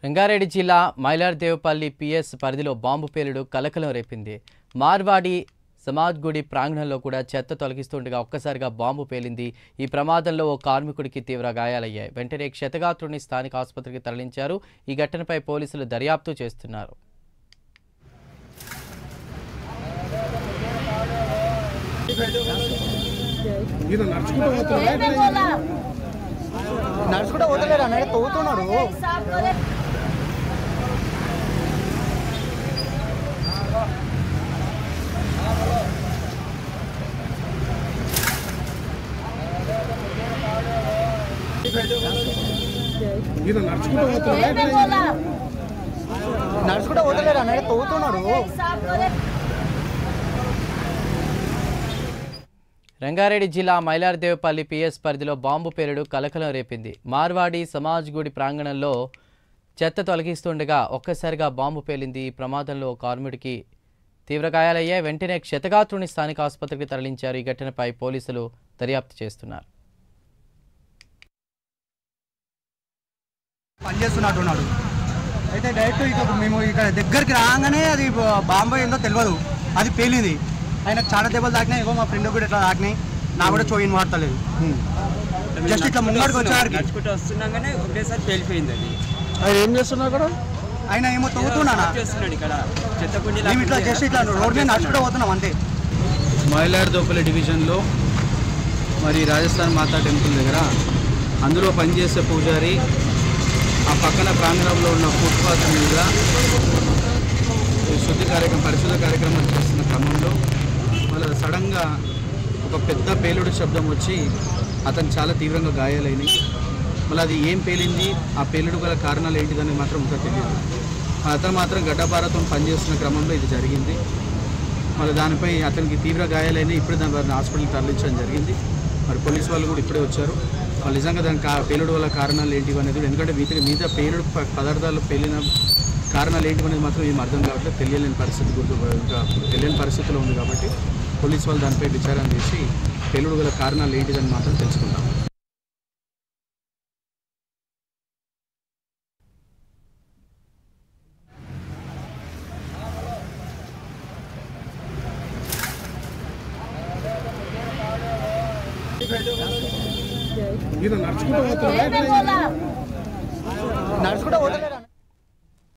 రంగారెడ్డి జిల్లా మైలార్దేవపల్లి పిఎస్ పరిధిలో బాంబు పేలుడు కలకలం రేపింది. మార్వాడి సమాజ్ గుడి ప్రాంగణంలో కూడా చెత్త తొలగిస్తుండగా ఒక్కసారిగా బాంబు పేలింది. ఈ ప్రమాదంలో ఓ కార్మికుడికి తీవ్ర గాయాలయ్యాయి. వెంటనే క్షతగాత్రుడిని స్థానిక ఆసుపత్రికి తరలించారు. ఈ ఘటనపై పోలీసులు దర్యాప్తు చేస్తున్నారు. నడుచుకుంటూ పోతలేరు అన్నయ్య, తవ్వుతున్నాడు. నడుచుకుంటూ పోతలేరు అన్నయ్య, తవ్వుతున్నాడు. రంగారెడ్డి జిల్లా మైలార్దేవపల్లి పిఎస్ పరిధిలో బాంబు పేలుడు కలకలం రేపింది. మార్వాడి సమాజ్ గుడి ప్రాంగణంలో చెత్త తొలగిస్తుండగా ఒక్కసారిగా బాంబు పేలింది. ఈ ప్రమాదంలో కార్మికుడికి తీవ్ర గాయాలయ్యాయి. వెంటనే క్షతగాత్రుడిని స్థానిక ఆసుపత్రికి తరలించారు. ఈ ఘటనపై పోలీసులు దర్యాప్తు చేస్తున్నారు. పనిచేస్తున్నట్టున్నాడు అయితే డైరెక్ట్ ఇక మేము ఇక్కడ దగ్గరికి రాగానే అది బాంబు ఏందో తెలియదు, అది పేలింది. ఆయన చాలా దెబ్బలు తాకినాయి. ఏమో మా ఫ్రెండ్ కూడా ఇట్లా తాకినాయి. నా కూడా చోయిన్ వాడతలేదు. జస్ట్ ఇట్లా ముంగడికి వచ్చేవారికి వస్తున్నాగానే ఒకటేసారి పేలిపోయింది. అది ఆయన ఏం చేస్తున్నా కూడా ఆయన ఏమో తవ్వుతున్నాడు ఇక్కడ చెత్తకుండి. మేము ఇట్లా జస్ట్ ఇట్లా రోడ్ మీద నడుచుకుంటూ పోతున్నాం అంతే. మైలార్దేవపల్లి డివిజన్లో మరి రాజస్థాన్ మాతా టెంపుల్ దగ్గర అందులో పనిచేసే పూజారి ఆ పక్కన ప్రాంగణంలో ఉన్న ఫుట్పాత్ మీద పరిశుద్ధ కార్యక్రమం చేస్తున్న క్రమంలో మళ్ళీ సడన్గా ఒక పెద్ద పేలుడు శబ్దం వచ్చి అతను చాలా తీవ్రంగా గాయాలైనవి. మళ్ళీ అది ఏం పేలింది, ఆ పేలుడు గల కారణాలు ఏంటిదని మాత్రం ఇంకా తెలియదు. అతను మాత్రం గడ్డపారతో పనిచేస్తున్న క్రమంలో ఇది జరిగింది. మళ్ళీ దానిపై అతనికి తీవ్ర గాయాలైనవి. ఇప్పుడే దాని హాస్పిటల్కి తరలించడం జరిగింది. మరి పోలీసు వాళ్ళు కూడా ఇప్పుడే వచ్చారు. వాళ్ళు నిజంగా దానికి పేలుడు వల్ల కారణాలు ఏంటివి అనేది, ఎందుకంటే మిగతా పేలుడు పదార్థాలు పేలిన కారణాలు ఏంటి అనేది మాత్రం ఏం అర్థం కావట్లేదు. తెలియని పరిస్థితిలో ఉంది. కాబట్టి పోలీసు వాళ్ళు దానిపై విచారణ చేసి పేలుడు గల కారణాలు ఏంటిదని మాత్రం తెలుసుకుంటాం. నడుచుకుంటూ పోతలేరు